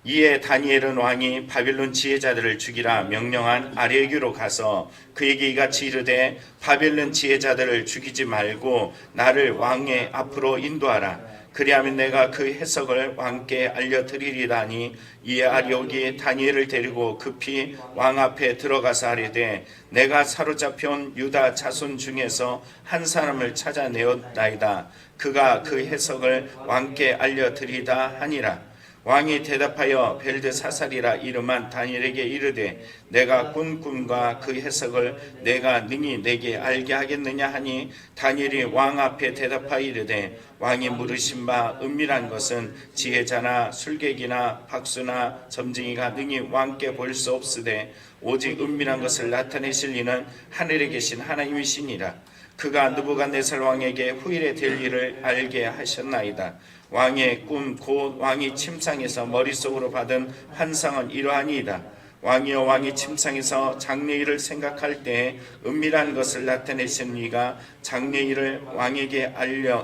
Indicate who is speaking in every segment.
Speaker 1: 이에 다니엘은 왕이 바벨론 지혜자들을 죽이라 명령한 아레기로 가서 그에게 이같이 이르되 바벨론 지혜자들을 죽이지 말고 나를 왕의 앞으로 인도하라. 그리하면 내가 그 해석을 왕께 알려드리리라 하니 이에 아리옥이 다니엘을 데리고 급히 왕 앞에 들어가서 아뢰되 내가 사로잡혀온 유다 자손 중에서 한 사람을 찾아내었나이다. 그가 그 해석을 왕께 알려드리다 하니라. 왕이 대답하여 벨드사살이라 이름한 다니엘에게 이르되 내가 꾼 꿈과 그 해석을 내가 능히 내게 알게 하겠느냐 하니 다니엘이 왕 앞에 대답하여 이르되 왕이 물으신 바 은밀한 것은 지혜자나 술객이나 박수나 점쟁이가 능히 왕께 볼 수 없으되 오직 은밀한 것을 나타내실 이는 하늘에 계신 하나님이시니라. 그가 느부갓네살 왕에게 후일에 될 일을 알게 하셨나이다. 왕의 꿈 곧 왕이 침상에서 머릿속으로 받은 환상은 이러하니이다. 왕이여 왕이 침상에서 장래일을 생각할 때에 은밀한 것을 나타내시는 이가 장래일을 왕에게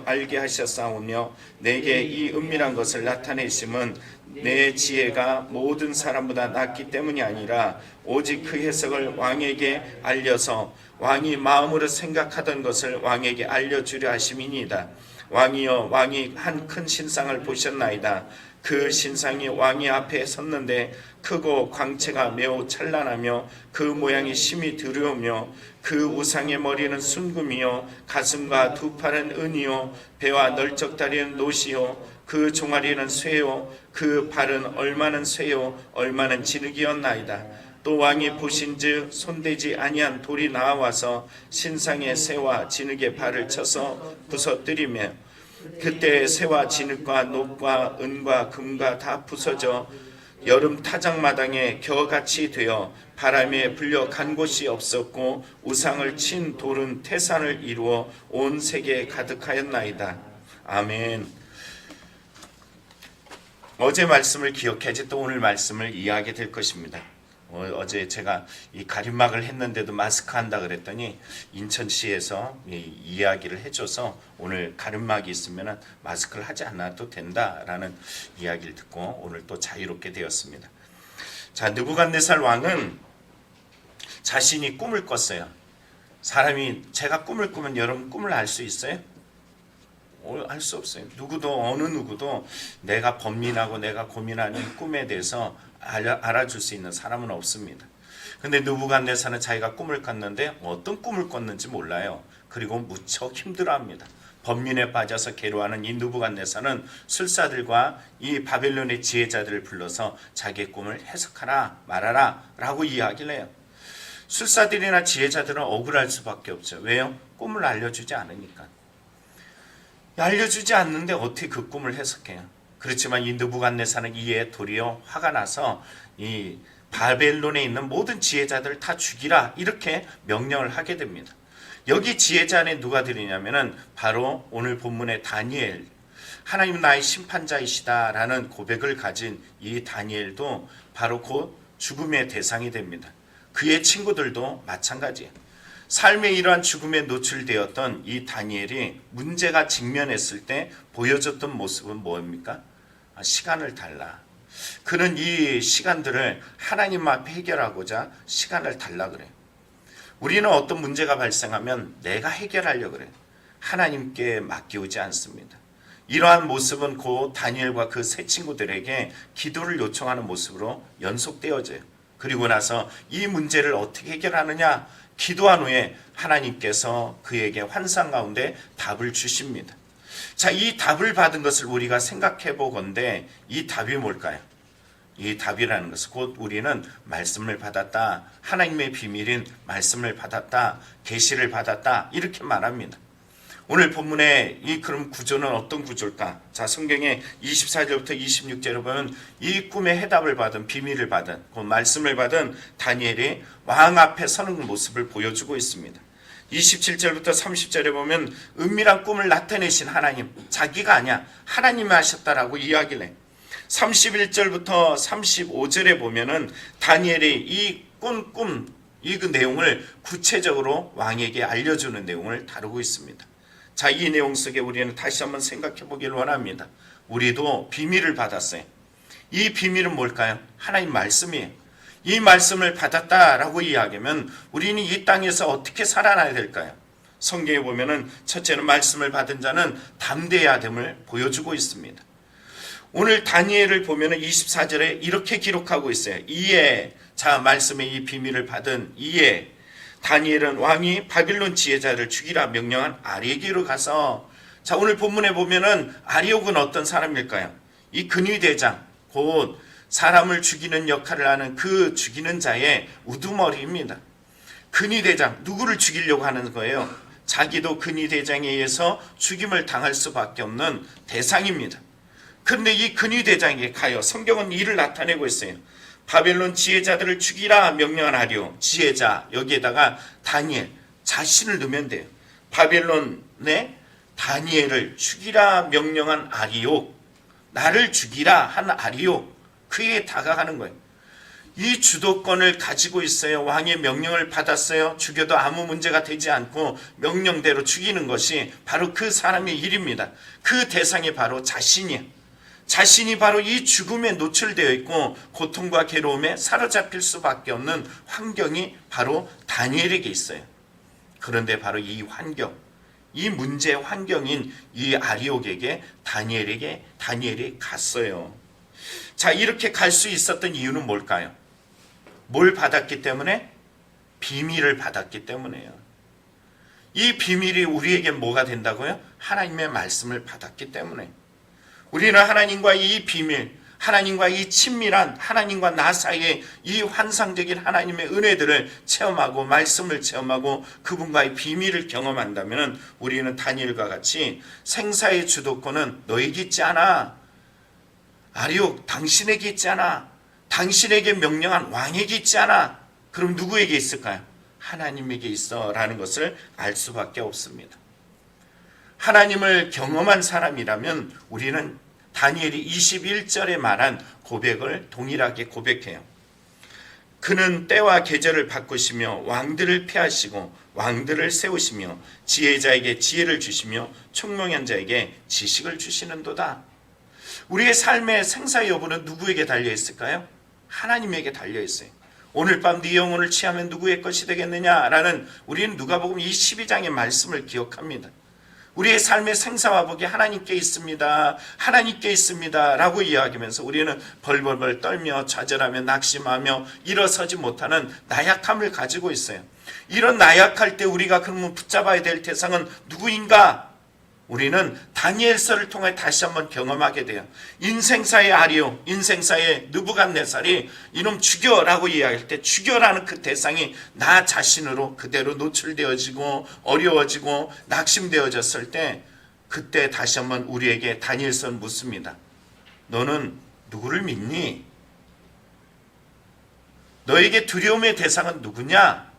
Speaker 1: 알게 하셨사오며 내게 이 은밀한 것을 나타내심은 내 지혜가 모든 사람보다 낫기 때문이 아니라 오직 그 해석을 왕에게 알려서 왕이 마음으로 생각하던 것을 왕에게 알려주려 하심이니이다. 왕이여 왕이 한 큰 신상을 보셨나이다. 그 신상이 왕이 앞에 섰는데 크고 광채가 매우 찬란하며 그 모양이 심히 두려우며 그 우상의 머리는 순금이요 가슴과 두 팔은 은이요 배와 널쩍다리는 노시요 그 종아리는 쇠요 그 발은 얼마는 쇠요 얼마는 진흙이었나이다. 또 왕이 보신즉 손대지 아니한 돌이 나와서 신상의 쇠와 진흙의 발을 쳐서 부서뜨리며 그때 쇠와 진흙과 녹과 은과 금과 다 부서져 여름 타작마당에 겨같이 되어 바람에 불려 간 곳이 없었고 우상을 친 돌은 태산을 이루어 온 세계에 가득하였나이다. 아멘. 어제 말씀을 기억해야지 또 오늘 말씀을 이해하게 될 것입니다. 어제 제가 이 가림막을 했는데도 마스크 한다 그랬더니 인천시에서 이야기를 해줘서 오늘 가림막이 있으면 마스크를 하지 않아도 된다라는 이야기를 듣고 오늘 또 자유롭게 되었습니다. 자, 느부갓네살 왕은 자신이 꿈을 꿨어요. 사람이 제가 꿈을 꾸면 여러분 꿈을 알 수 있어요? 알 수 없어요. 어느 누구도 내가 번민하고 내가 고민하는 꿈에 대해서 알아줄 수 있는 사람은 없습니다. 근데 느부갓네살은 자기가 꿈을 꿨는데 어떤 꿈을 꿨는지 몰라요. 그리고 무척 힘들어합니다. 번민에 빠져서 괴로워하는 이 느부갓네살은 술사들과 이 바벨론의 지혜자들을 불러서 자기의 꿈을 해석하라 말하라 라고 이야기를 해요. 술사들이나 지혜자들은 억울할 수밖에 없죠. 왜요? 꿈을 알려주지 않으니까. 알려주지 않는데 어떻게 그 꿈을 해석해요? 그렇지만 이 느부갓네살은 이에 도리어 화가 나서 이 바벨론에 있는 모든 지혜자들을 다 죽이라 이렇게 명령을 하게 됩니다. 여기 지혜자 안에 누가 들이냐면은 바로 오늘 본문의 다니엘, 하나님은 나의 심판자이시다라는 고백을 가진 이 다니엘도 바로 곧 죽음의 대상이 됩니다. 그의 친구들도 마찬가지예요. 삶의 이러한 죽음에 노출되었던 이 다니엘이 문제가 직면했을 때 보여줬던 모습은 뭡니까? 시간을 달라. 그는 이 시간들을 하나님 앞에 해결하고자 시간을 달라 그래요. 우리는 어떤 문제가 발생하면 내가 해결하려고 그래요. 하나님께 맡기우지 않습니다. 이러한 모습은 곧 다니엘과 그 세 친구들에게 기도를 요청하는 모습으로 연속되어져요. 그리고 나서 이 문제를 어떻게 해결하느냐? 기도한 후에 하나님께서 그에게 환상 가운데 답을 주십니다. 자, 이 답을 받은 것을 우리가 생각해 보건대 이 답이 뭘까요? 이 답이라는 것은 곧 우리는 말씀을 받았다. 하나님의 비밀인 말씀을 받았다. 계시를 받았다. 이렇게 말합니다. 오늘 본문의 이 그럼 구조는 어떤 구조일까? 자, 성경의 24절부터 26절을 보면 이 꿈의 해답을 받은 비밀을 받은 그 말씀을 받은 다니엘이 왕 앞에 서는 모습을 보여주고 있습니다. 27절부터 30절에 보면 은밀한 꿈을 나타내신 하나님, 자기가 아니야 하나님이 하셨다라고 이야기를 해. 31절부터 35절에 보면은 다니엘이 이 꿈 이 그 내용을 구체적으로 왕에게 알려주는 내용을 다루고 있습니다. 자, 이 내용 속에 우리는 다시 한번 생각해 보길 원합니다. 우리도 비밀을 받았어요. 이 비밀은 뭘까요? 하나님 말씀이에요. 이 말씀을 받았다라고 이야기하면 우리는 이 땅에서 어떻게 살아나야 될까요? 성경에 보면은 첫째는 말씀을 받은 자는 담대해야 됨을 보여주고 있습니다. 오늘 다니엘을 보면은 24절에 이렇게 기록하고 있어요. 이에, 자, 말씀의 이 비밀을 받은 이에 다니엘은 왕이 바빌론 지혜자를 죽이라 명령한 아리에게로 가서, 자, 오늘 본문에 보면은 아리옥은 어떤 사람일까요? 이 근위대장, 곧 사람을 죽이는 역할을 하는 그 죽이는 자의 우두머리입니다. 근위대장, 누구를 죽이려고 하는 거예요? 자기도 근위대장에 의해서 죽임을 당할 수밖에 없는 대상입니다. 그런데 이 근위대장에게 가요. 성경은 이를 나타내고 있어요. 바벨론 지혜자들을 죽이라 명령한 아리오, 지혜자, 여기에다가 다니엘, 자신을 넣으면 돼요. 바벨론의 다니엘을 죽이라 명령한 아리오, 나를 죽이라 한 아리오, 그에게 다가가는 거예요. 이 주도권을 가지고 있어요. 왕의 명령을 받았어요. 죽여도 아무 문제가 되지 않고 명령대로 죽이는 것이 바로 그 사람의 일입니다. 그 대상이 바로 자신이에요. 자신이 바로 이 죽음에 노출되어 있고 고통과 괴로움에 사로잡힐 수밖에 없는 환경이 바로 다니엘에게 있어요. 그런데 바로 이 환경, 이 문제의 환경인 이 아리옥에게 다니엘이 갔어요. 자, 이렇게 갈 수 있었던 이유는 뭘까요? 뭘 받았기 때문에? 비밀을 받았기 때문에요. 이 비밀이 우리에게 뭐가 된다고요? 하나님의 말씀을 받았기 때문에. 우리는 하나님과 이 비밀, 하나님과 이 친밀한 하나님과 나 사이의 이 환상적인 하나님의 은혜들을 체험하고 말씀을 체험하고 그분과의 비밀을 경험한다면 우리는 다니엘과 같이 생사의 주도권은 너에게 있지 않아. 아리옥, 당신에게 있지 않아. 당신에게 명령한 왕에게 있지 않아. 그럼 누구에게 있을까요? 하나님에게 있어 라는 것을 알 수밖에 없습니다. 하나님을 경험한 사람이라면 우리는 다니엘이 21절에 말한 고백을 동일하게 고백해요. 그는 때와 계절을 바꾸시며 왕들을 폐하시고 왕들을 세우시며 지혜자에게 지혜를 주시며 총명한 자에게 지식을 주시는도다. 우리의 삶의 생사 여부는 누구에게 달려있을까요? 하나님에게 달려있어요. 오늘 밤 네 영혼을 취하면 누구의 것이 되겠느냐라는 우리는 누가복음 22장의 말씀을 기억합니다. 우리의 삶의 생사와 복이 하나님께 있습니다. 하나님께 있습니다. 라고 이야기하면서 우리는 벌벌벌 떨며 좌절하며 낙심하며 일어서지 못하는 나약함을 가지고 있어요. 이런 나약할 때 우리가 그러면 붙잡아야 될 대상은 누구인가? 우리는 다니엘서를 통해 다시 한번 경험하게 돼요. 인생사의 아리오, 인생사의 느부갓네살이 이놈 죽여라고 이야기할 때 죽여라는 그 대상이 나 자신으로 그대로 노출되어지고 어려워지고 낙심되어졌을 때 그때 다시 한번 우리에게 다니엘서는 묻습니다. 너는 누구를 믿니? 너에게 두려움의 대상은 누구냐?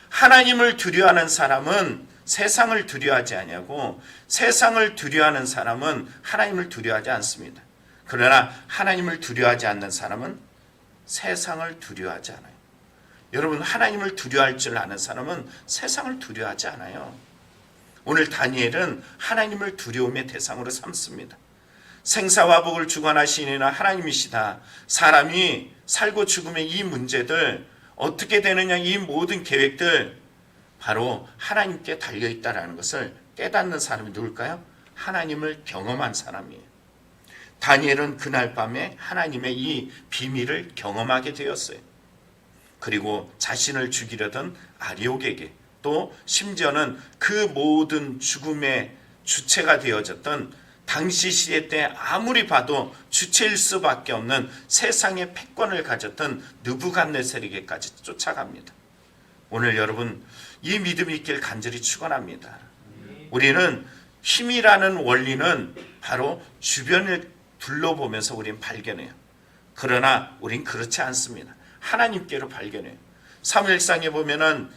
Speaker 1: 하나님을 두려워하는 사람은 세상을 두려워하지 아니하고 세상을 두려워하는 사람은 하나님을 두려워하지 않습니다. 그러나 하나님을 두려워하지 않는 사람은 세상을 두려워하지 않아요. 여러분, 하나님을 두려워할 줄 아는 사람은 세상을 두려워하지 않아요. 오늘 다니엘은 하나님을 두려움의 대상으로 삼습니다. 생사와 복을 주관하시니나 하나님이시다. 사람이 살고 죽음의 이 문제들 어떻게 되느냐, 이 모든 계획들 바로 하나님께 달려있다라는 것을 깨닫는 사람이 누굴까요? 하나님을 경험한 사람이에요. 다니엘은 그날 밤에 하나님의 이 비밀을 경험하게 되었어요. 그리고 자신을 죽이려던 아리옥에게, 또 심지어는 그 모든 죽음의 주체가 되어졌던 당시 시대 때 아무리 봐도 주체일 수밖에 없는 세상의 패권을 가졌던 느부갓네살에게까지 쫓아갑니다. 오늘 여러분, 이 믿음이 있길 간절히 축원합니다. 우리는 힘이라는 원리는 바로 주변을 둘러보면서 우리는 발견해요. 그러나 우린 그렇지 않습니다. 하나님께로 발견해요. 사무엘상에 보면은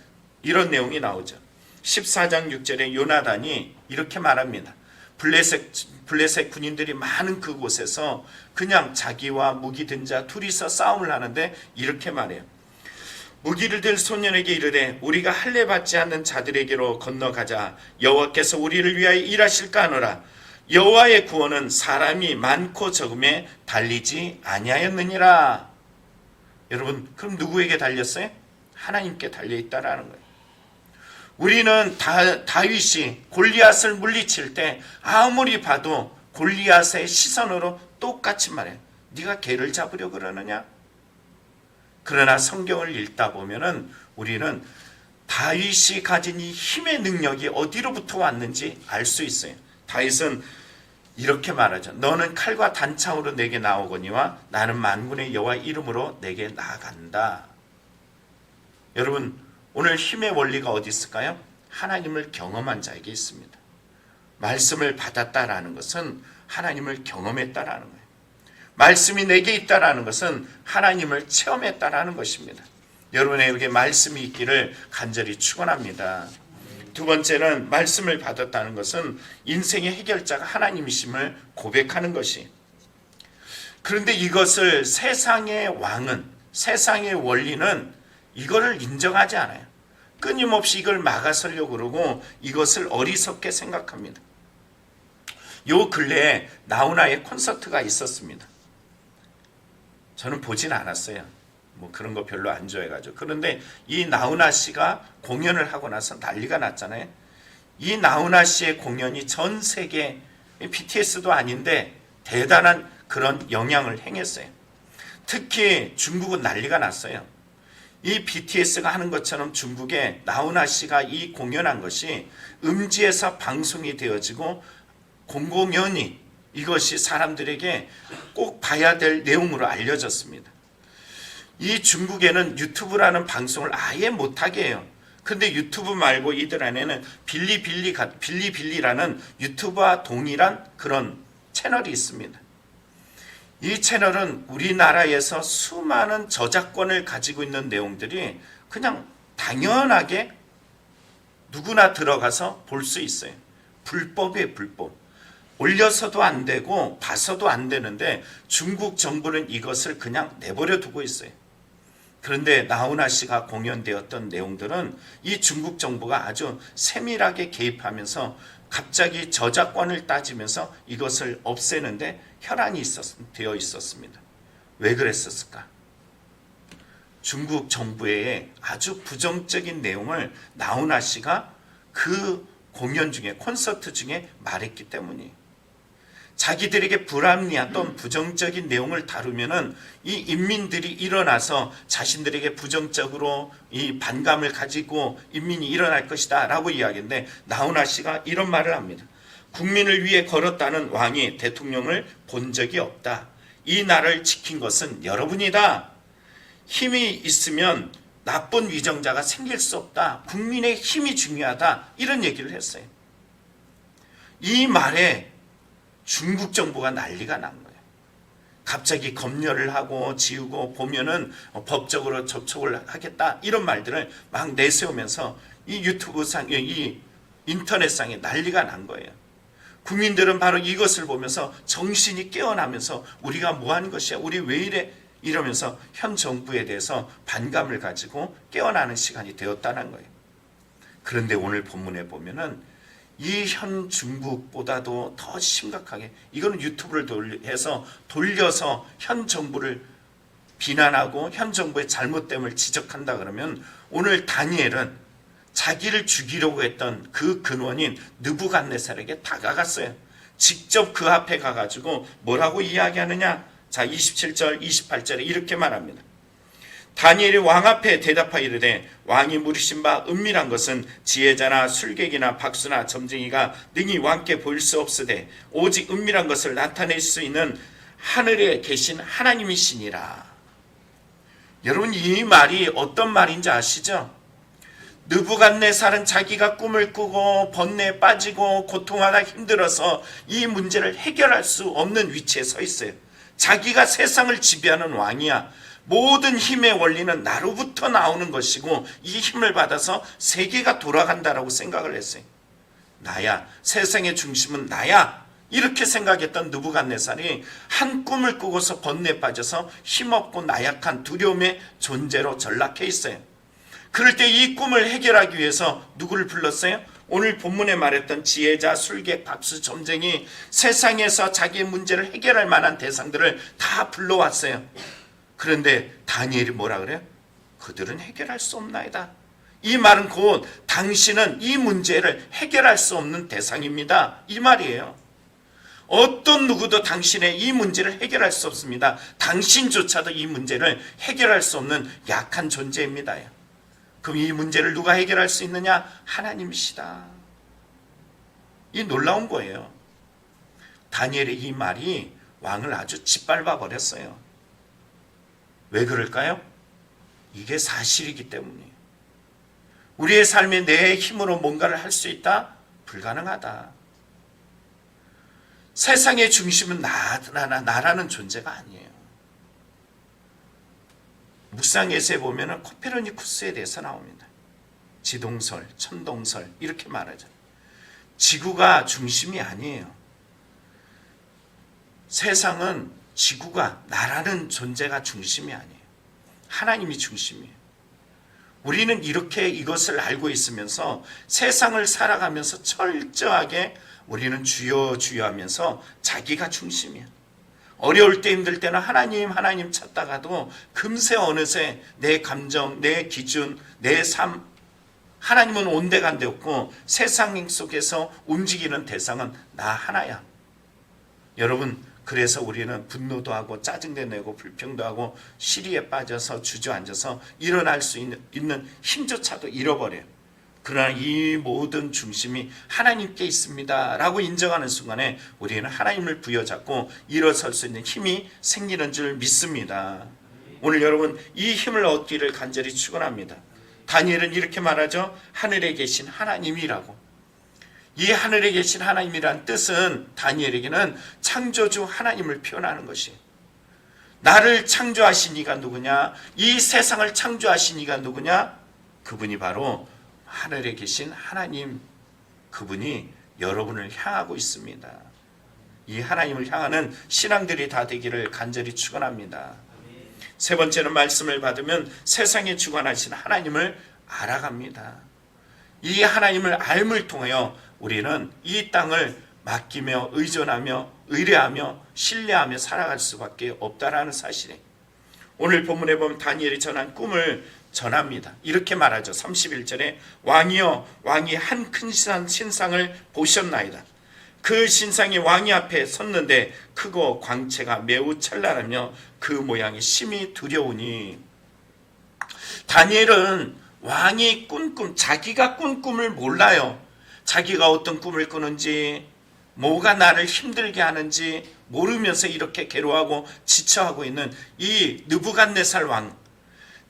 Speaker 1: 이런 내용이 나오죠. 14장 6절에 요나단이 이렇게 말합니다. 블레셋 군인들이 많은 그곳에서 그냥 자기와 무기 든 자 둘이서 싸움을 하는데 이렇게 말해요. 무기를 들 소년에게 이르되 우리가 할례 받지 않는 자들에게로 건너가자. 여호와께서 우리를 위하여 일하실까 하노라. 여호와의 구원은 사람이 많고 적음에 달리지 아니하였느니라. 여러분, 그럼 누구에게 달렸어요? 하나님께 달려있다라는 거예요. 우리는 다윗이 골리앗을 물리칠 때 아무리 봐도 골리앗의 시선으로 똑같이 말해요. 네가 개를 잡으려 그러느냐? 그러나 성경을 읽다 보면은 우리는 다윗이 가진 이 힘의 능력이 어디로부터 왔는지 알 수 있어요. 다윗은 이렇게 말하죠. 너는 칼과 단창으로 내게 나오거니와 나는 만군의 여호와 이름으로 내게 나아간다. 여러분, 오늘 힘의 원리가 어디 있을까요? 하나님을 경험한 자에게 있습니다. 말씀을 받았다라는 것은 하나님을 경험했다라는 거예요. 말씀이 내게 있다라는 것은 하나님을 체험했다라는 것입니다. 여러분에게 말씀이 있기를 간절히 축원합니다. 두 번째는 말씀을 받았다는 것은 인생의 해결자가 하나님이심을 고백하는 것이. 그런데 이것을 세상의 왕은, 세상의 원리는 이거를 인정하지 않아요. 끊임없이 이걸 막아서려고 그러고 이것을 어리석게 생각합니다. 요 근래에 나훈아의 콘서트가 있었습니다. 저는 보진 않았어요. 뭐 그런 거 별로 안 좋아해가지고. 그런데 이 나훈아 씨가 공연을 하고 나서 난리가 났잖아요. 이 나훈아 씨의 공연이 전 세계 BTS도 아닌데 대단한 그런 영향을 행했어요. 특히 중국은 난리가 났어요. 이 BTS가 하는 것처럼 중국에 나훈아 씨가 이 공연한 것이 음지에서 방송이 되어지고 공공연히 이것이 사람들에게 꼭 봐야 될 내용으로 알려졌습니다. 이 중국에는 유튜브라는 방송을 아예 못하게 해요. 근데 유튜브 말고 이들 안에는 빌리빌리라는 유튜브와 동일한 그런 채널이 있습니다. 이 채널은 우리나라에서 수많은 저작권을 가지고 있는 내용들이 그냥 당연하게 누구나 들어가서 볼 수 있어요. 불법이에요, 불법. 올려서도 안 되고 봐서도 안 되는데 중국 정부는 이것을 그냥 내버려 두고 있어요. 그런데 나훈아 씨가 공연되었던 내용들은 이 중국 정부가 아주 세밀하게 개입하면서 갑자기 저작권을 따지면서 이것을 없애는데 혈안이 되어 있었습니다. 왜 그랬었을까? 중국 정부의 아주 부정적인 내용을 나훈아 씨가 그 공연 중에, 콘서트 중에 말했기 때문이에요. 자기들에게 불합리한 또는 부정적인 내용을 다루면은 이 인민들이 일어나서 자신들에게 부정적으로 이 반감을 가지고 인민이 일어날 것이다 라고 이야기했는데 나훈아 씨가 이런 말을 합니다. 국민을 위해 걸었다는 왕이 대통령을 본 적이 없다. 이 나라를 지킨 것은 여러분이다. 힘이 있으면 나쁜 위정자가 생길 수 없다. 국민의 힘이 중요하다. 이런 얘기를 했어요. 이 말에 중국 정부가 난리가 난 거예요. 갑자기 검열을 하고 지우고 보면은 법적으로 접촉을 하겠다. 이런 말들을 막 내세우면서 이 유튜브상에, 이 인터넷상에 난리가 난 거예요. 국민들은 바로 이것을 보면서 정신이 깨어나면서 우리가 뭐 하는 것이야? 우리 왜 이래? 이러면서 현 정부에 대해서 반감을 가지고 깨어나는 시간이 되었다는 거예요. 그런데 오늘 본문에 보면은 이 현 중국보다도 더 심각하게 이거는 유튜브를 돌려서 현 정부를 비난하고 현 정부의 잘못됨을 지적한다 그러면 오늘 다니엘은 자기를 죽이려고 했던 그 근원인 느부갓네살에게 다가갔어요. 직접 그 앞에 가가지고 뭐라고 이야기하느냐? 자, 27절 28절에 이렇게 말합니다. 다니엘이 왕 앞에 대답하여 이르되 왕이 물으신 바 은밀한 것은 지혜자나 술객이나 박수나 점쟁이가 능히 왕께 보일 수 없으되 오직 은밀한 것을 나타낼 수 있는 하늘에 계신 하나님이시니라. 여러분, 이 말이 어떤 말인지 아시죠? 느부갓네살은 자기가 꿈을 꾸고 번뇌에 빠지고 고통하다 힘들어서 이 문제를 해결할 수 없는 위치에 서 있어요. 자기가 세상을 지배하는 왕이야. 모든 힘의 원리는 나로부터 나오는 것이고 이 힘을 받아서 세계가 돌아간다라고 생각을 했어요. 나야, 세상의 중심은 나야. 이렇게 생각했던 느부갓네살이 한 꿈을 꾸고서 번뇌에 빠져서 힘없고 나약한 두려움의 존재로 전락해 있어요. 그럴 때 이 꿈을 해결하기 위해서 누구를 불렀어요? 오늘 본문에 말했던 지혜자, 술객, 박수, 점쟁이, 세상에서 자기의 문제를 해결할 만한 대상들을 다 불러왔어요. 그런데 다니엘이 뭐라 그래요? 그들은 해결할 수 없나이다. 이 말은 곧 당신은 이 문제를 해결할 수 없는 대상입니다, 이 말이에요. 어떤 누구도 당신의 이 문제를 해결할 수 없습니다. 당신조차도 이 문제를 해결할 수 없는 약한 존재입니다. 그럼 이 문제를 누가 해결할 수 있느냐? 하나님이시다. 이 놀라운 거예요. 다니엘의 이 말이 왕을 아주 짓밟아 버렸어요. 왜 그럴까요? 이게 사실이기 때문이에요. 우리의 삶에 내 힘으로 뭔가를 할 수 있다? 불가능하다. 세상의 중심은 나라는 존재가 아니에요. 묵상에서에 보면 코페르니쿠스에 대해서 나옵니다. 지동설, 천동설 이렇게 말하죠. 지구가 중심이 아니에요. 세상은 지구가 나라는 존재가 중심이 아니에요. 하나님이 중심이에요. 우리는 이렇게 이것을 알고 있으면서 세상을 살아가면서 철저하게 우리는 주여 주여 하면서 자기가 중심이야. 어려울 때 힘들 때는 하나님 찾다가도 금세 어느새 내 감정, 내 기준, 내 삶, 하나님은 온데간데 없고 세상 속에서 움직이는 대상은 나 하나야. 여러분, 그래서 우리는 분노도 하고 짜증도 내고 불평도 하고 시리에 빠져서 주저앉아서 일어날 수 있는 힘조차도 잃어버려요. 그러나 이 모든 중심이 하나님께 있습니다 라고 인정하는 순간에 우리는 하나님을 부여잡고 일어설 수 있는 힘이 생기는 줄 믿습니다. 오늘 여러분 이 힘을 얻기를 간절히 축원합니다. 다니엘은 이렇게 말하죠. 하늘에 계신 하나님이라고. 이 하늘에 계신 하나님이란 뜻은 다니엘에게는 창조주 하나님을 표현하는 것이에요. 나를 창조하신 이가 누구냐? 이 세상을 창조하신 이가 누구냐? 그분이 바로 하늘에 계신 하나님, 그분이 여러분을 향하고 있습니다. 이 하나님을 향하는 신앙들이 다 되기를 간절히 축원합니다. 세 번째는 말씀을 받으면 세상에 주관하신 하나님을 알아갑니다. 이 하나님을 알음을 통하여 우리는 이 땅을 맡기며 의존하며 의뢰하며 신뢰하며 살아갈 수밖에 없다라는 사실에 오늘 본문에 보면 다니엘이 전한 꿈을 전합니다. 이렇게 말하죠. 31절에 왕이여 왕이 한 큰 신상을 보셨나이다. 그 신상이 왕이 앞에 섰는데 크고 광채가 매우 찬란하며 그 모양이 심히 두려우니. 다니엘은 왕이 꾼 꿈, 자기가 꾼 꿈을 몰라요. 자기가 어떤 꿈을 꾸는지, 뭐가 나를 힘들게 하는지 모르면서 이렇게 괴로워하고 지쳐하고 있는 이 느부갓네살 왕,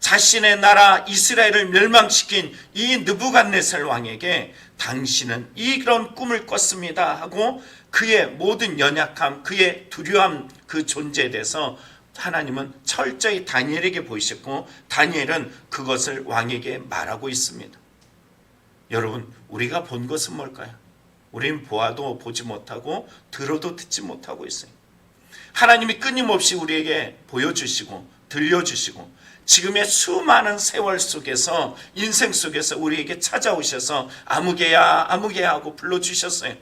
Speaker 1: 자신의 나라 이스라엘을 멸망시킨 이 느부갓네살 왕에게 당신은 이런 꿈을 꿨습니다 하고 그의 모든 연약함, 그의 두려움, 그 존재에 대해서 하나님은 철저히 다니엘에게 보이셨고 다니엘은 그것을 왕에게 말하고 있습니다. 여러분, 우리가 본 것은 뭘까요? 우리는 보아도 보지 못하고 들어도 듣지 못하고 있어요. 하나님이 끊임없이 우리에게 보여주시고 들려주시고 지금의 수많은 세월 속에서 인생 속에서 우리에게 찾아오셔서 아무개야 아무개야 하고 불러주셨어요.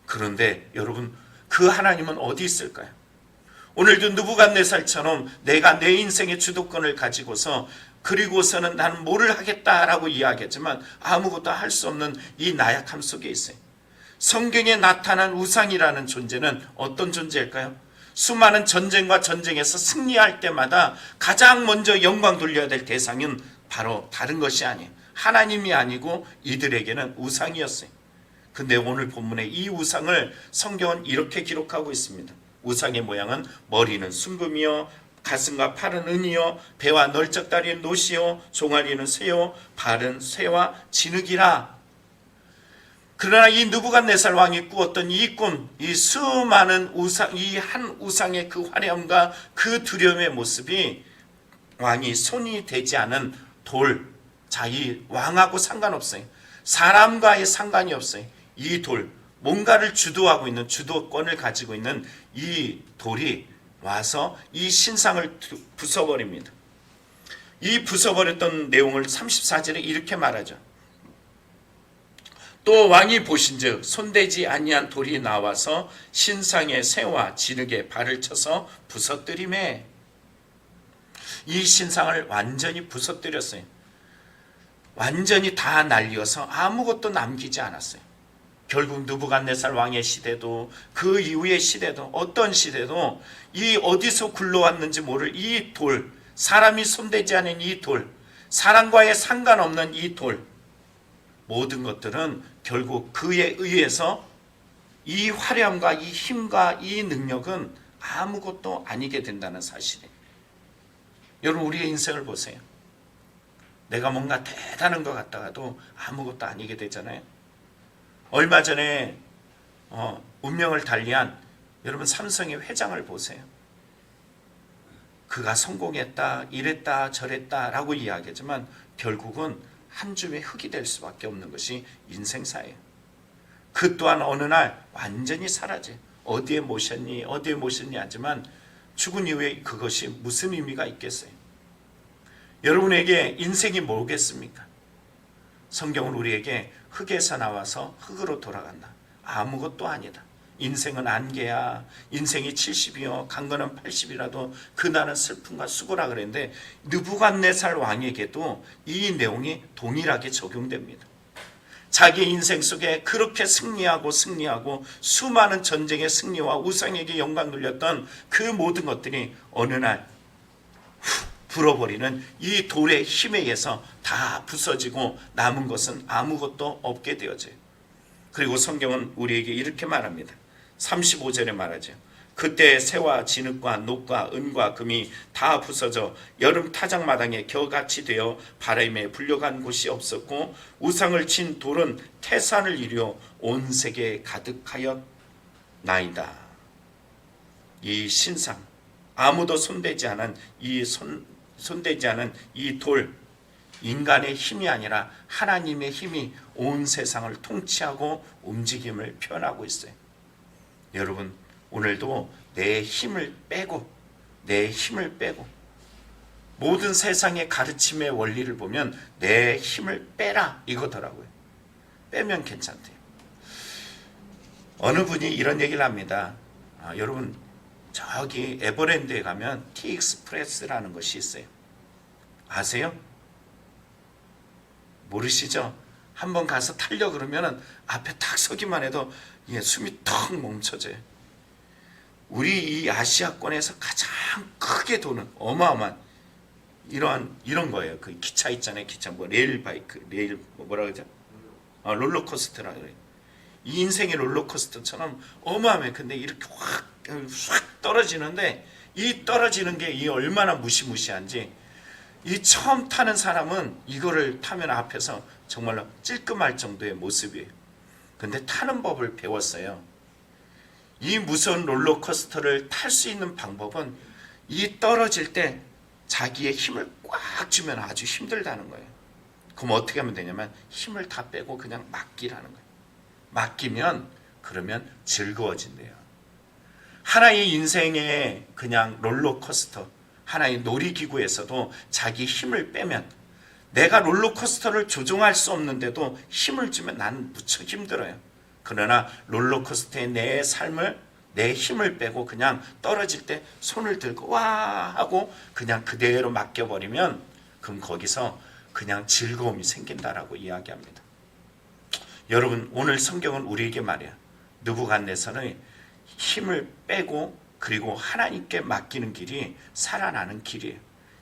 Speaker 1: 그런데 여러분, 그 하나님은 어디 있을까요? 오늘도 느부갓네살처럼 내가 내 인생의 주도권을 가지고서 그리고서는 나는 뭐를 하겠다라고 이야기하지만 아무것도 할 수 없는 이 나약함 속에 있어요. 성경에 나타난 우상이라는 존재는 어떤 존재일까요? 수많은 전쟁과 전쟁에서 승리할 때마다 가장 먼저 영광 돌려야 될 대상은 바로 다른 것이 아니에요. 하나님이 아니고 이들에게는 우상이었어요. 근데 오늘 본문에 이 우상을 성경은 이렇게 기록하고 있습니다. 우상의 모양은 머리는 순금이요, 가슴과 팔은 은이요, 배와 널쩍다리는 노시요, 종아리는 쇠요, 발은 쇠와 진흙이라. 그러나 이 느부갓네살 왕이 꾸었던 이 꿈, 이 수많은 우상, 이 한 우상의 그 화려함과 그 두려움의 모습이 왕이 손이 되지 않은 돌, 자, 이 왕하고 상관없어요. 사람과의 상관이 없어요. 이 돌, 뭔가를 주도하고 있는, 주도권을 가지고 있는 이 돌이 와서 이 신상을 부숴버립니다. 이 부숴버렸던 내용을 34절에 이렇게 말하죠. 또 왕이 보신즉 손대지 아니한 돌이 나와서 신상의 새와 진흙에 발을 쳐서 부서뜨리매. 이 신상을 완전히 부서뜨렸어요. 완전히 다 날려서 아무것도 남기지 않았어요. 결국 느부갓네살 왕의 시대도 그 이후의 시대도 어떤 시대도 이 어디서 굴러왔는지 모를 이 돌, 사람이 손대지 않은 이 돌, 사람과의 상관없는 이 돌, 모든 것들은 결국 그에 의해서 이 화려함과 이 힘과 이 능력은 아무것도 아니게 된다는 사실이에요. 여러분, 우리의 인생을 보세요. 내가 뭔가 대단한 것 같다가도 아무것도 아니게 되잖아요. 얼마 전에 운명을 달리한 여러분 삼성의 회장을 보세요. 그가 성공했다, 이랬다, 저랬다 라고 이야기하지만 결국은 한 줌의 흙이 될 수밖에 없는 것이 인생사예요. 그 또한 어느 날 완전히 사라져요. 어디에 모셨니 어디에 모셨니 하지만 죽은 이후에 그것이 무슨 의미가 있겠어요? 여러분에게 인생이 뭐겠습니까? 성경은 우리에게 흙에서 나와서 흙으로 돌아간다. 아무것도 아니다. 인생은 안개야. 인생이 70이요 강건은 80이라도 그날은 슬픔과 수고라 그랬는데 느부갓네살 왕에게도 이 내용이 동일하게 적용됩니다. 자기 인생 속에 그렇게 승리하고 수많은 전쟁의 승리와 우상에게 영광 돌렸던 그 모든 것들이 어느 날 불어버리는 이 돌의 힘에 의해서 다 부서지고 남은 것은 아무것도 없게 되어져요. 그리고 성경은 우리에게 이렇게 말합니다. 35절에 말하죠. 그때 새와 진흙과 녹과 은과 금이 다 부서져 여름 타작마당에 겨같이 되어 바람에 불려간 곳이 없었고 우상을 친 돌은 태산을 이루어 온 세계에 가득하였나이다. 이 신상, 아무도 손대지 않은 이 돌, 인간의 힘이 아니라 하나님의 힘이 온 세상을 통치하고 움직임을 표현하고 있어요. 여러분, 오늘도 내 힘을 빼고 모든 세상의 가르침의 원리를 보면 내 힘을 빼라 이거더라고요. 빼면 괜찮대요. 어느 분이 이런 얘기를 합니다. 여러분, 저기 에버랜드에 가면 티익스프레스라는 것이 있어요. 아세요? 모르시죠? 한번 가서 타려 그러면 앞에 딱 서기만 해도 숨이 턱 멈춰져요. 우리 이 아시아권에서 가장 크게 도는 어마어마한 이런 거예요. 그 기차 있잖아요. 기차 뭐라 그러죠? 롤러코스터라 그래요. 이 인생의 롤러코스터처럼 어마어마해. 근데 이렇게 확 떨어지는데 이 떨어지는 게 이 얼마나 무시무시한지 이 처음 타는 사람은 이거를 타면 앞에서 정말로 찔끔할 정도의 모습이에요. 근데 타는 법을 배웠어요. 이 무서운 롤러코스터를 탈 수 있는 방법은 이 떨어질 때 자기의 힘을 꽉 주면 아주 힘들다는 거예요. 그럼 어떻게 하면 되냐면 힘을 다 빼고 그냥 맡기라는 거예요. 맡기면 그러면 즐거워진대요. 하나의 인생의 그냥 롤러코스터, 하나의 놀이기구에서도 자기 힘을 빼면 내가 롤러코스터를 조종할 수 없는데도 힘을 주면 난 무척 힘들어요. 그러나 롤러코스터의 내 삶을 내 힘을 빼고 그냥 떨어질 때 손을 들고 와 하고 그냥 그대로 맡겨버리면 그럼 거기서 그냥 즐거움이 생긴다라고 이야기합니다. 여러분, 오늘 성경은 우리에게 말이야. 느부갓네살의 힘을 빼고 그리고 하나님께 맡기는 길이 살아나는 길이에요.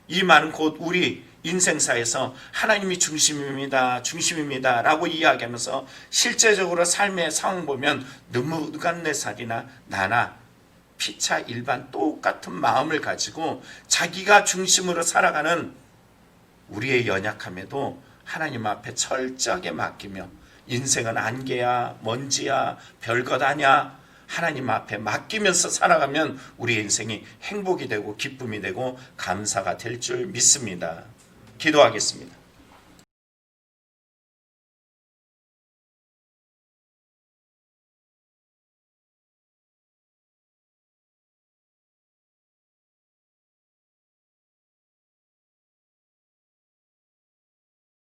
Speaker 1: 이 말은 곧 우리 인생사에서 하나님이 중심입니다 라고 이야기하면서 실제적으로 삶의 상황 보면 느부갓네살이나 나나 피차 일반 똑같은 마음을 가지고 자기가 중심으로 살아가는 우리의 연약함에도 하나님 앞에 철저하게 맡기며 인생은 안개야 먼지야 별것 아냐 하나님 앞에 맡기면서 살아가면 우리의 인생이 행복이 되고 기쁨이 되고 감사가 될 줄 믿습니다. 기도하겠습니다.